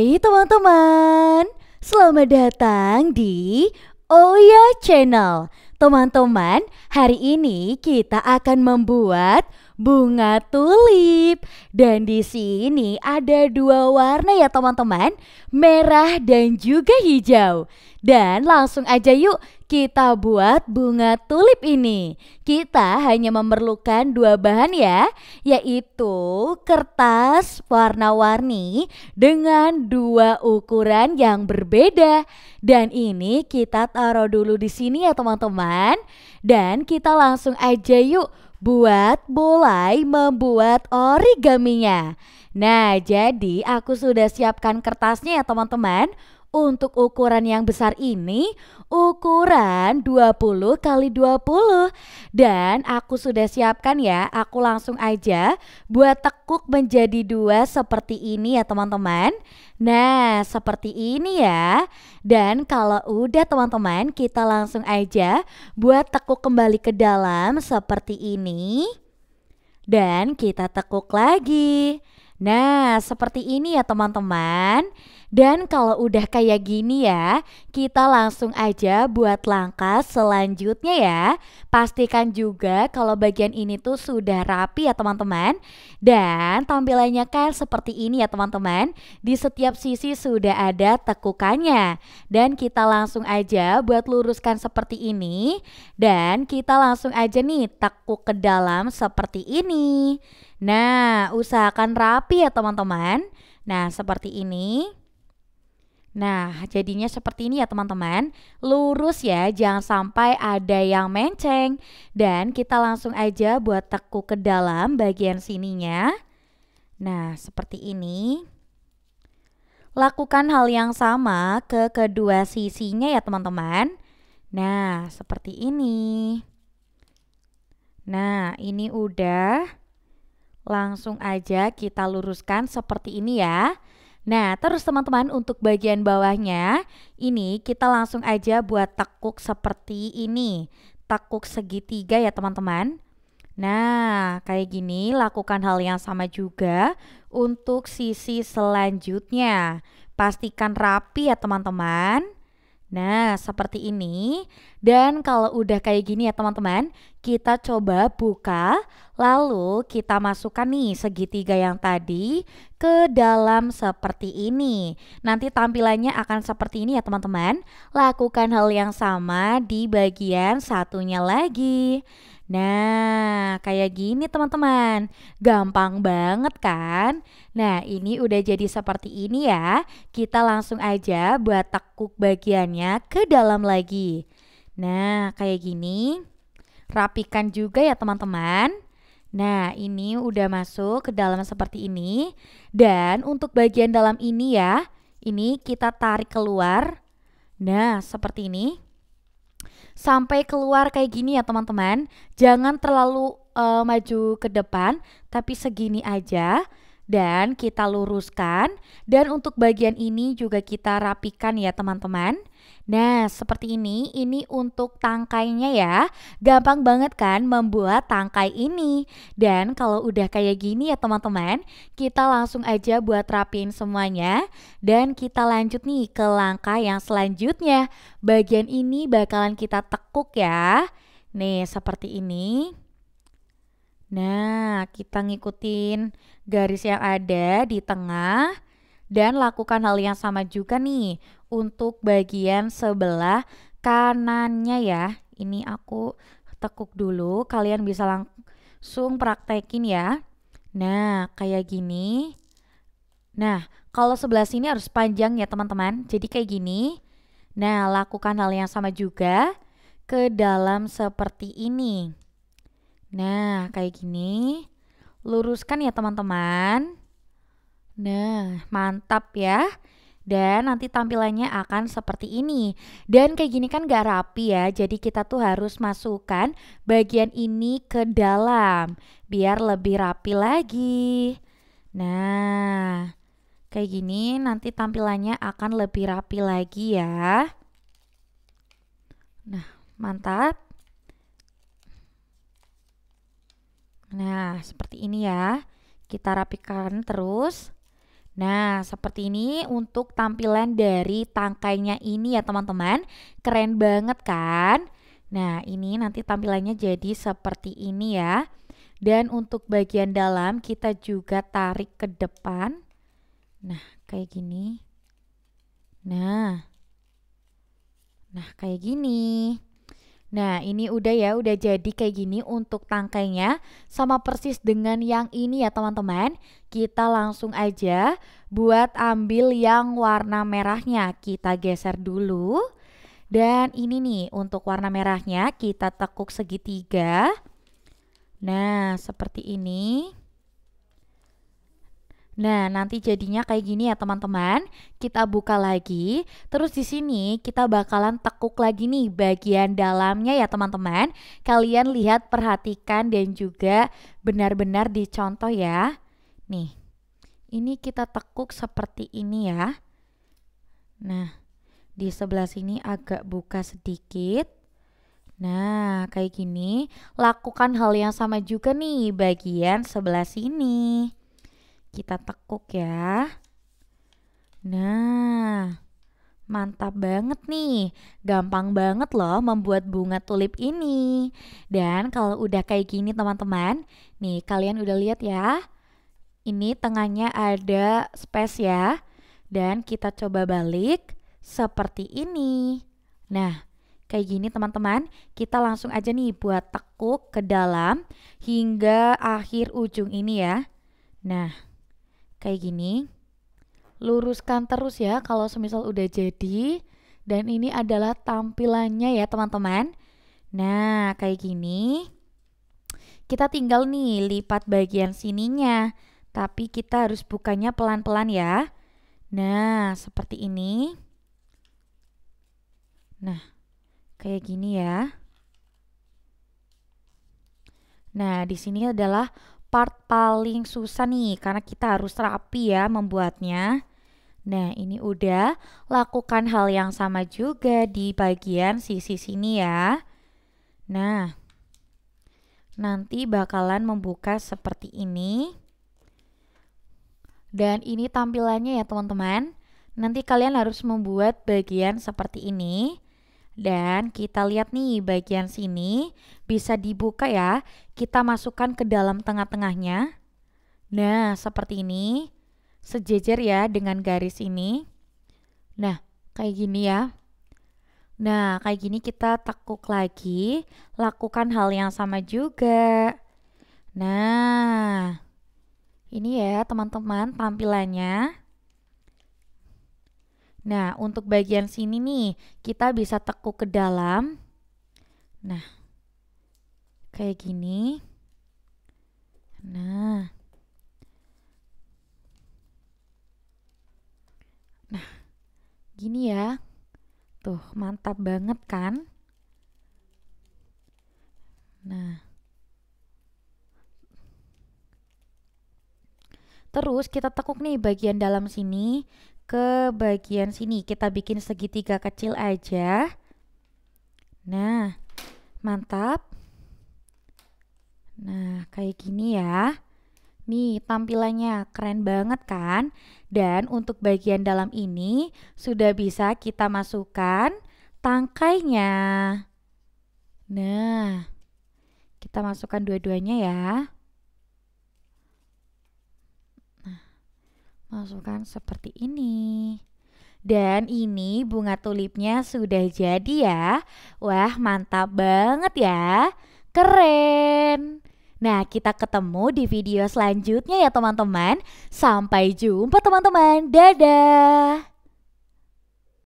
Hai teman-teman, selamat datang di Oya Channel. Teman-teman, hari ini kita akan membuat bunga tulip. Dan di sini ada dua warna ya teman-teman, merah dan juga hijau. Dan langsung aja yuk kita buat bunga tulip ini. Kita hanya memerlukan dua bahan ya, yaitu kertas warna-warni dengan dua ukuran yang berbeda. Dan ini kita taruh dulu di sini ya teman-teman. Dan kita langsung aja yuk mulai membuat origaminya. Nah, jadi aku sudah siapkan kertasnya ya teman-teman. Untuk ukuran yang besar ini ukuran 20 kali 20. Dan aku sudah siapkan ya, aku langsung aja buat tekuk menjadi dua seperti ini ya teman-teman. Nah, seperti ini ya. Dan kalau udah teman-teman, kita langsung aja buat tekuk kembali ke dalam seperti ini. Dan kita tekuk lagi. Nah, seperti ini ya teman-teman. Dan kalau udah kayak gini ya, kita langsung aja buat langkah selanjutnya ya. Pastikan juga kalau bagian ini tuh sudah rapi ya teman-teman. Dan tampilannya kan seperti ini ya teman-teman. Di setiap sisi sudah ada tekukannya. Dan kita langsung aja buat luruskan seperti ini. Dan kita langsung aja nih tekuk ke dalam seperti ini. Nah, usahakan rapi ya teman-teman. Nah, seperti ini. Nah, jadinya seperti ini ya teman-teman. Lurus ya, jangan sampai ada yang menceng. Dan kita langsung aja buat tekuk ke dalam bagian sininya. Nah, seperti ini. Lakukan hal yang sama ke kedua sisinya ya teman-teman. Nah, seperti ini. Nah, ini udah. Langsung aja kita luruskan seperti ini ya. Nah, terus teman-teman untuk bagian bawahnya, ini kita langsung aja buat tekuk seperti ini. Tekuk segitiga ya teman-teman. Nah, kayak gini lakukan hal yang sama juga untuk sisi selanjutnya. Pastikan rapi ya teman-teman. Nah, seperti ini. Dan kalau udah kayak gini ya teman-teman, kita coba buka, lalu kita masukkan nih segitiga yang tadi ke dalam seperti ini. Nanti tampilannya akan seperti ini ya teman-teman. Lakukan hal yang sama di bagian satunya lagi. Nah, kayak gini teman-teman. Gampang banget kan? Nah, ini udah jadi seperti ini ya. Kita langsung aja buat tekuk bagiannya ke dalam lagi. Nah, kayak gini. Rapikan juga ya teman-teman. Nah, ini udah masuk ke dalam seperti ini. Dan untuk bagian dalam ini ya, ini kita tarik keluar. Nah, seperti ini. Sampai keluar kayak gini ya teman-teman. Jangan terlalu maju ke depan, tapi segini aja. Dan kita luruskan. Dan untuk bagian ini juga kita rapikan ya teman-teman. Nah, seperti ini untuk tangkainya ya. Gampang banget kan membuat tangkai ini. Dan kalau udah kayak gini ya teman-teman, kita langsung aja buat rapiin semuanya. Dan kita lanjut nih ke langkah yang selanjutnya. Bagian ini bakalan kita tekuk ya. Nih, seperti ini. Nah, kita ngikutin garis yang ada di tengah. Dan lakukan hal yang sama juga nih untuk bagian sebelah kanannya ya. Ini aku tekuk dulu, kalian bisa langsung praktekin ya. Nah, kayak gini. Nah, kalau sebelah sini harus panjang ya teman-teman. Jadi kayak gini. Nah, lakukan hal yang sama juga ke dalam seperti ini. Nah, kayak gini. Luruskan ya teman-teman. Nah, mantap ya. Dan nanti tampilannya akan seperti ini. Dan kayak gini kan gak rapi ya. Jadi kita tuh harus masukkan bagian ini ke dalam. Biar lebih rapi lagi. Nah, kayak gini nanti tampilannya akan lebih rapi lagi ya. Nah, mantap. Nah, seperti ini ya. Kita rapikan terus. Nah, seperti ini untuk tampilan dari tangkainya ini ya teman-teman. Keren banget kan? Nah, ini nanti tampilannya jadi seperti ini ya. Dan untuk bagian dalam kita juga tarik ke depan. Nah, kayak gini. Nah, kayak gini. Nah, ini udah ya, udah jadi kayak gini untuk tangkainya. Sama persis dengan yang ini ya teman-teman. Kita langsung aja buat ambil yang warna merahnya. Kita geser dulu. Dan ini nih, untuk warna merahnya kita tekuk segitiga. Nah, seperti ini. Nah, nanti jadinya kayak gini ya teman-teman. Kita buka lagi. Terus di sini kita bakalan tekuk lagi nih bagian dalamnya ya teman-teman. Kalian lihat, perhatikan dan juga benar-benar dicontoh ya. Nih, ini kita tekuk seperti ini ya. Nah, di sebelah sini agak buka sedikit. Nah, kayak gini. Lakukan hal yang sama juga nih bagian sebelah sini. Kita tekuk ya. Nah, mantap banget nih. Gampang banget loh membuat bunga tulip ini. Dan kalau udah kayak gini teman-teman, nih kalian udah lihat ya. Ini tengahnya ada space ya. Dan kita coba balik seperti ini. Nah, kayak gini teman-teman. Kita langsung aja nih buat tekuk ke dalam hingga akhir ujung ini ya. Nah, kayak gini. Luruskan terus ya kalau semisal udah jadi. Dan ini adalah tampilannya ya teman-teman. Nah, kayak gini. Kita tinggal nih lipat bagian sininya. Tapi kita harus bukanya pelan-pelan ya. Nah, seperti ini. Nah, kayak gini ya. Nah, di sini adalah part paling susah nih karena kita harus rapi ya membuatnya. Nah, ini udah. Lakukan hal yang sama juga di bagian sisi sini ya. Nah, nanti bakalan membuka seperti ini. Dan ini tampilannya ya teman-teman. Nanti kalian harus membuat bagian seperti ini. Dan kita lihat nih bagian sini bisa dibuka ya. Kita masukkan ke dalam tengah-tengahnya. Nah, seperti ini. Sejajar ya dengan garis ini. Nah, kayak gini ya. Nah, kayak gini kita tekuk lagi. Lakukan hal yang sama juga. Nah, ini ya teman-teman tampilannya. Nah, untuk bagian sini nih, kita bisa tekuk ke dalam. Nah, kayak gini. Nah, gini ya. Tuh, mantap banget kan? Nah, terus kita tekuk nih bagian dalam sini ke bagian sini. Kita bikin segitiga kecil aja. Nah, mantap. Nah, kayak gini ya. Nih, tampilannya keren banget kan? Dan untuk bagian dalam ini sudah bisa kita masukkan tangkainya. Nah, kita masukkan dua-duanya ya. Nah, masukkan seperti ini. Dan ini bunga tulipnya sudah jadi ya. Wah, mantap banget ya. Keren. Nah, kita ketemu di video selanjutnya ya teman-teman. Sampai jumpa teman-teman. Dadah.